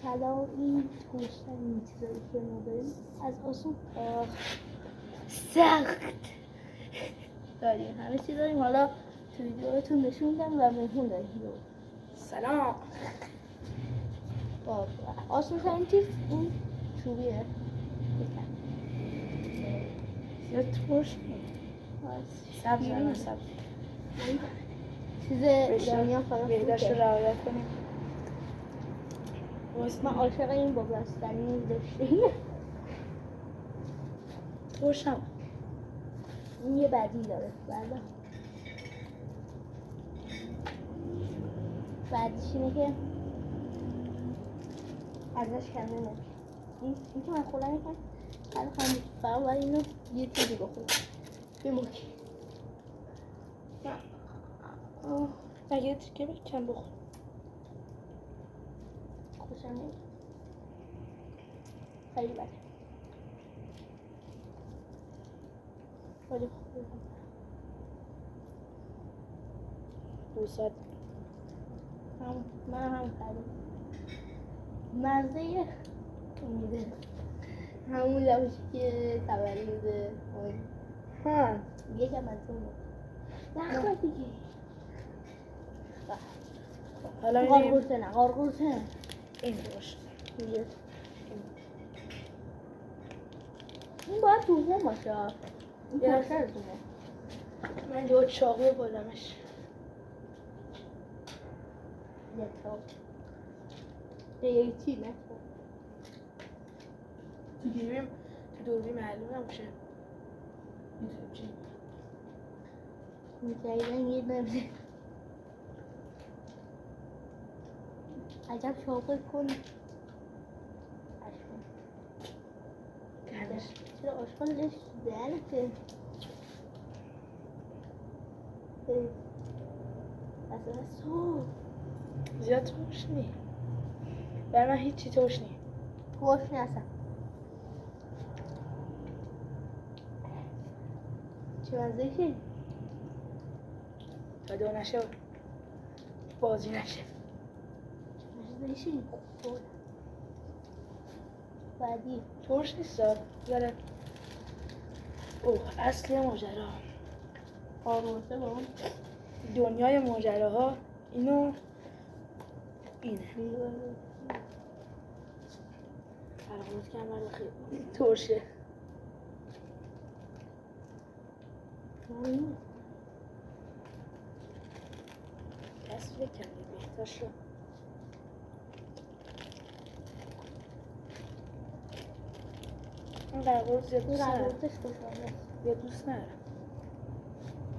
سلام. این گوشتن این چیزایی که ما داریم از آسون تا سخت داریم، همه چی داریم. حالا تو ویدیوهاتون نشون میدم و مهمون داریم. سلام. آسون ترین چیز این چوبیه. زیاد ترش سبز چیز دنیا فقط بهداشت رو رعایت کنیم. من عاشق این با بستنی داشتیم. ترشم این یه بدی داره. بعدش اینه که ازش کمه نمیشه. این که من خودم میکنم فقط باید اینو یه چیزی بخورم بموکی. اگه تیکه کم بخور خوشم نمید خیلی بده ولی خوبه. دوست من هم خیلی مزه میده همون لبشی که تولده ها یکم از اون نخواه دیگه. حالا قارقورته نه این باش. این باید دومه باشه. این پرشه رو دومه. من دو چاقو بردمش. یک چاقو چی نه تو دوربین معلوم نمیشه. میتونم چی می‌جایدن یه نمیده. عجب چاقوی کنی چرا آشغالش دهنته اصلا صبح زیاد ترش نی. برای من هیچی ترش نی. گوش نیستم. چه مزه‌شی؟ تا دو نشه بازی نشه. چه مزه‌شی؟ بعدی ترش نیست داره. اوه اصل ماجرا قارورته با اون دنیای ماجراها اینه فراموز کردم خیلی ترشه. تصویر کمی بهتر شد. این قرقور زیاد دوست ندارم. زیاد دوست ندارم.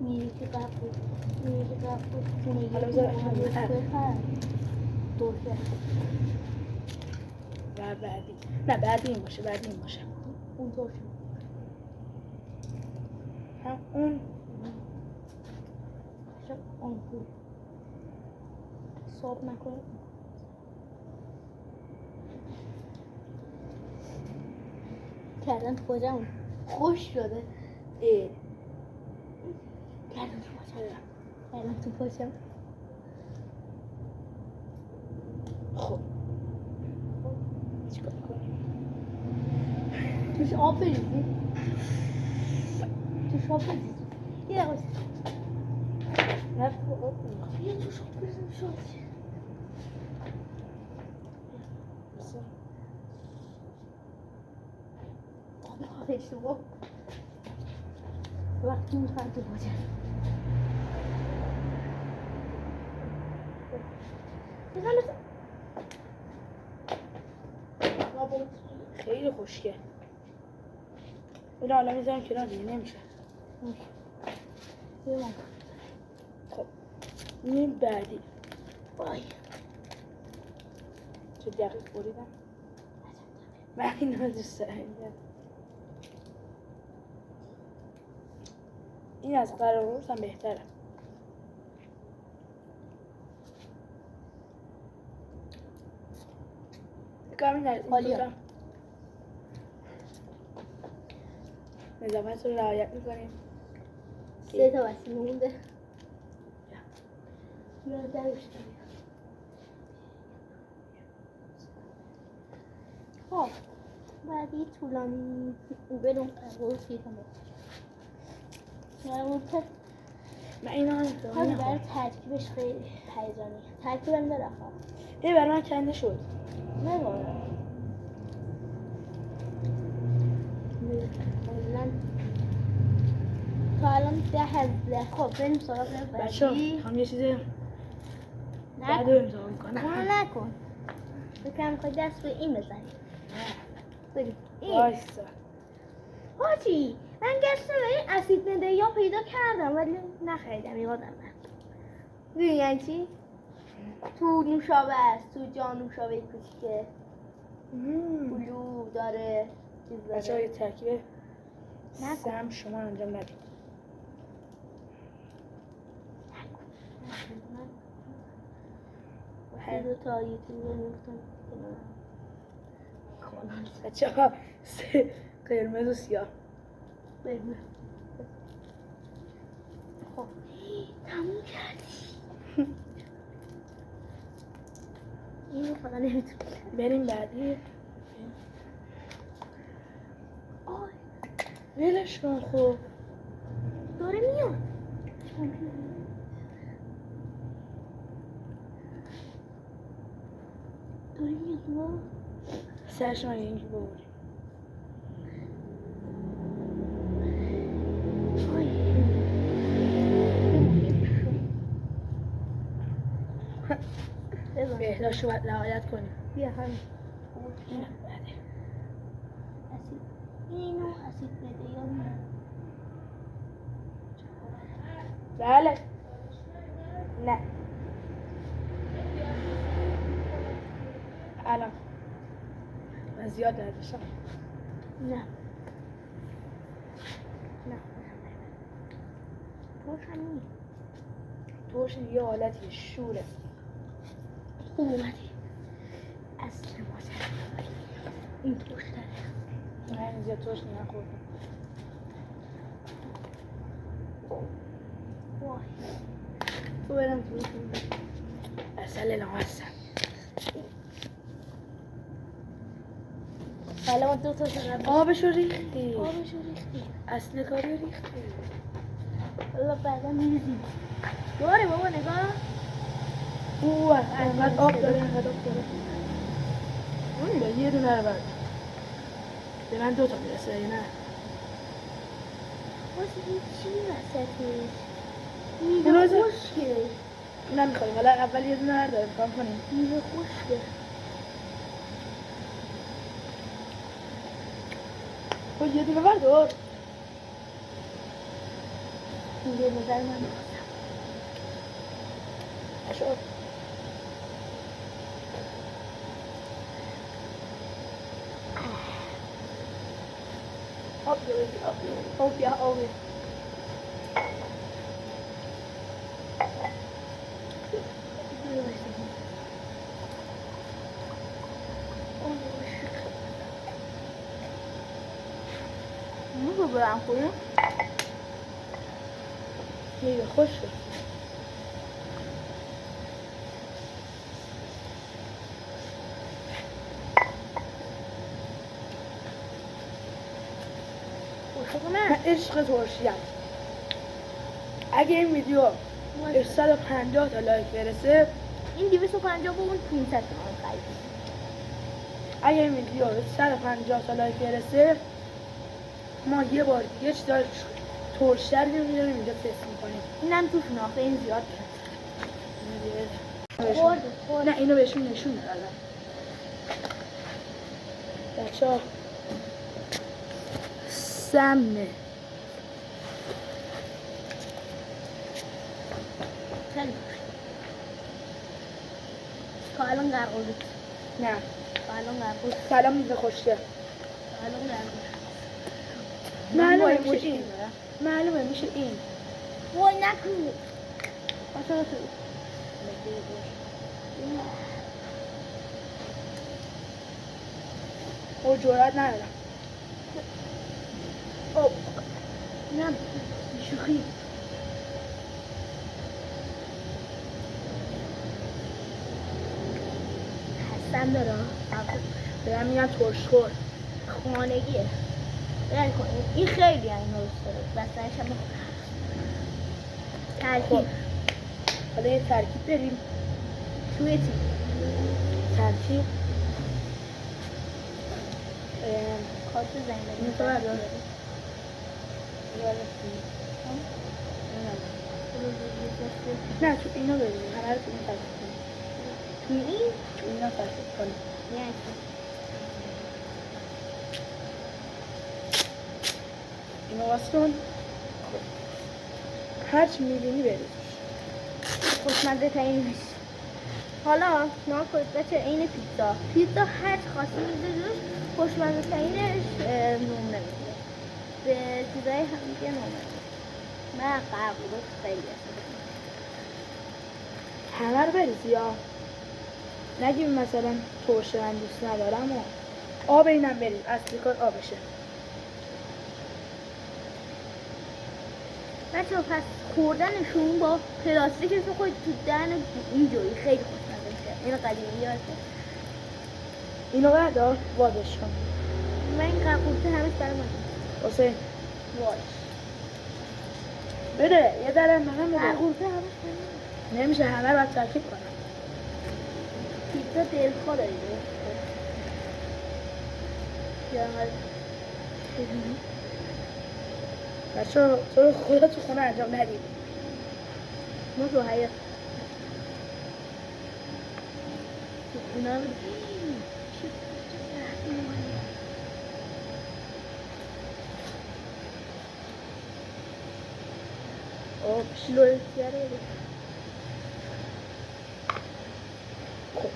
میری که قبل حالا بذار بخر دوشه و بعدی نه بعدی این باشه اون دوشه هم اون شب اون بود صاب نکنه. کردن تو کجا خوش شده. کردن تو پاچم. خب چیکار کنیم؟ توش آب بریزی. یه دقیقه نه تو آب نمیخوام. یه توش آب بریزیم شد. آب میخواه اشتباه وقتی میخواه تو پاچم بزن خیلی خوشگل. اینو حالا میذارم کنار دیگه نمیشه. خب این بعدی وای چه دقیق بریدم. من این رو دوست دارم. این از قرارورس هم بهتره. بکنم این حالیه. نظافت رو رعایت میکنیم. 3 تا وسیله مونده. یا درش خب بعدی طولانی برون قرار پیدم مربوطه من اینا هم خیلی برای ترکیبش خیلی هیجانی ترکیبم داره خواهم این برای من کنده شد نبارم تا الان 10 خب بریم سراغ بچه ها بعدی هم یه چیز بعد رو امضا میکنم نکن بکنم میخوای دست به این بزنی بگیم این وایسا حاجی من گشتم این اسید ندهی ها پیدا کردم ولی نخریدم یادم رفت میدونی یعنی چی؟ تو نوشابه است تو جا نوشابه کوچیکه بلو داره چیز بچه ها داره یه ترکیب نکن. سم شما انجام ندید وقتی دو تا یوتیوب رو میفتم بچه ها قرمز و سیاه بگو خب تموم کردی اینو فقط نمیتونم بریم بعدی آی ولش کن خب داره میاد داره میاد سرش من اینجا ببریم بهداشت رو باید رعایت کنیم بیا همین اینم بعده اسید اینو اسید بده یا نه بله نه الان من زیاد نداشتم نه نه روشن نیست توش یه حالتی شوره خوب اومدی اصل ماجرا این توش داره من زیاد توش نخوردم وای تو برم تو اصل لامصب حالا ما دو تا شده آبشو ریختی آبشو ریختی اصل کاری ریختی حالا بعدا میریزیم داره بابا نگاه انقدر آب داره انقدر آب داره اون یه دونه رو برد به من 2 تا میرسه یا نه واسه این چی وسطش اونو میوه زد. خشکه نمیخوریم حالا اول یه دونه هر داره کام کنیم میوه خشکه خب یه دونه بردار این به نظر من بخواستم اشعار آب بیا آب بیا آب بیا رو برم خونه میوه خوشه عاشق من من عشق ترشیم اگه این ویدیو 150 تا لایک برسه این 250 با اون 500 تومن خریدیم اگه این ویدیو 150 تا لایک برسه ما یه بار دیگه چیزا ترشتر می‌ذاریم اینجا تست می‌کنیم اینم توشون آخه این زیاد خورد نه اینو بهشون نشون ندادم بچه‌ها سمه خیلی تا الان غرق بود نه تا الان غرق بود سلام میوه خوشگل تا الان غرق بود معلومه من میشه این معلومه میشه این وای نکن عاشق تو او جرات ندارم او نه شوخی هستم داره دارم میگم ترشخور. خانگیه برد کنیم این خیلی این روز داره بستنش هم ترکیب حالا یه ترکیب بریم توی چی؟ ترکیب کارت زنده اینو تو بردار. نه تو اینو بریم همه رو تو این ترکیب کنیم توی این؟ تو اینا ترکیب کنیم یعنی اینو باز کن هرچی میبینی بریز خوشمزه ترینش حالا نها کنید بچه این پیتزا هر چی خواستی میزه روش خوشمزه ترینش نمونه میده به چیزای هم دیگه نمونه من قربونش خیلی همه رو بریز یا نگیم مثلا ترشه من دوست ندارم و آب اینم بریز اصلی کار آبشه بچه پس خوردنشون با پلاستیکشون خود تو دهن اینجوری خیلی خوشمزه میشه این قدیمی هست اینو بردار وادش کن من این قرقورته همش برای من حسین واش بده یه ذره منم بده قرقورته همش برای من نمیشه همه رو باید ترکیب کنم پیتزا دلخواه داری یا بچه تو رو خدا تو خونه انجام ندید ما تو حیات اینا رو آب لوله رو خب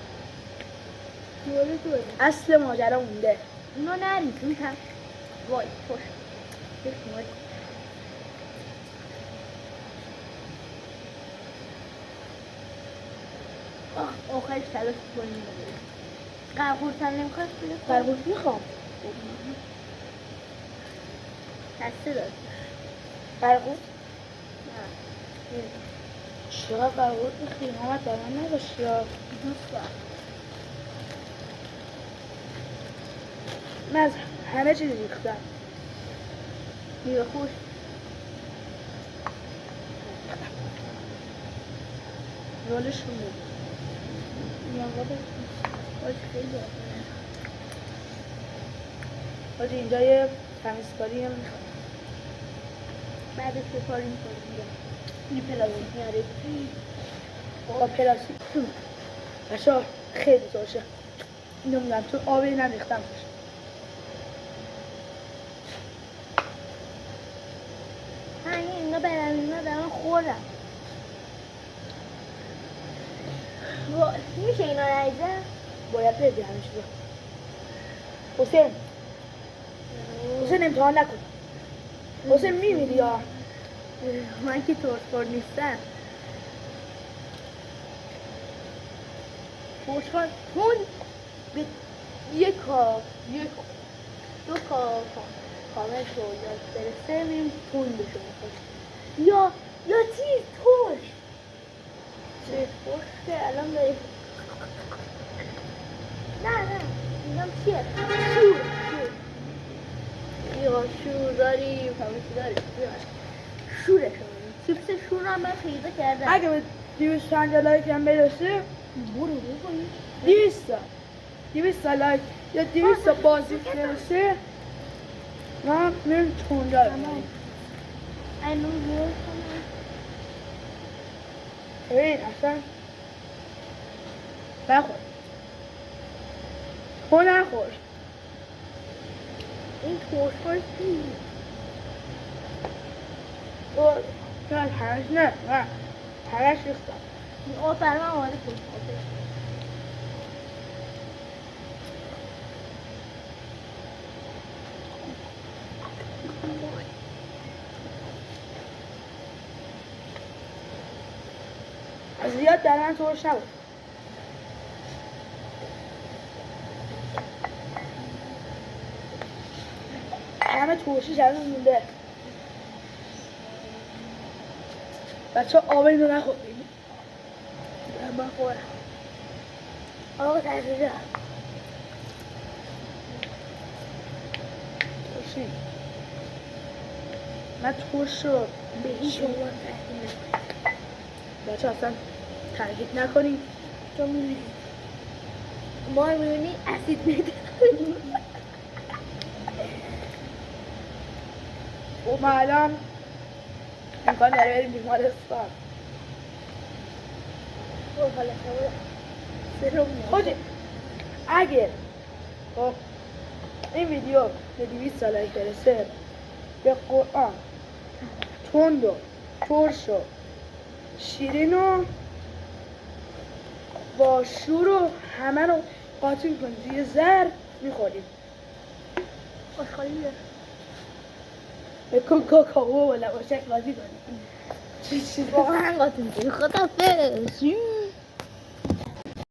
لوله تو بده اصل ماجرا مونده اینو نریز این هم وای خوش بشمار آخرش تلاش کنیم قرقورتن نمیخواست بده قربون میخوام هسته داد قربون نه چرا قربون خیانت در من نداشت یا دوست دارم من از همه چیز ریختم میوه خوش رولشون بود باش خیلی آفرین حاجی اینجا یه تمیزکاری هم میخواد بعدش یه کاری میکنیم این پلاستیک میاره با پلاستیک بچه خیلی ترشه اینو میگم تو آبی نمیختم توش اینا برن اینا دارن خورم میشه اینا نریزه؟ باید بردی همه چیزا حسین حسین امتحان نکن حسین میمیری یا من که ترسخور نیستم ترسخور تون به یک کار دو کار کامل شد یاد برسه میریم تون بشون میخوش یا چیز ترش چیز ترش که الان داری نه اینم چیه شور یا شور داریم همه چی داریم شورش چیپس شور رو من پیدا کردم اگه به 250 لایک هم برسه برو بکنی 200 لایک یا 200 بازی برسه ما میریم تونجا رو میریم اینو برو کنم ببین اصلا نخور تو نخور این ترشخور چی؟ نه همش نه همش ریختم این آب برای من آماده کن از زیاد در من ترش نبود همه ترشیش هنوز مونده بچه آب اینو نخوریم من خورم آقا تحصیل چی؟ من ترش رو به این شما تحقیل نکنید بچه اصلا ترکیب نکنید چون می‌بینید ما می‌بینی اسید میده و ما الان امکان داره بریم بیمارستان حالا شما سرم خود اگر خب این ویدیو به 200 لایک برسه به قرآن تند و ترش و شیرین و با شور و همه رو قاطی میکنیم توی زر میخوریم آشخالی بیار به کوکاکائو و لواشک قاطی کنیم چی واقعا قاطی میکنی خدافظ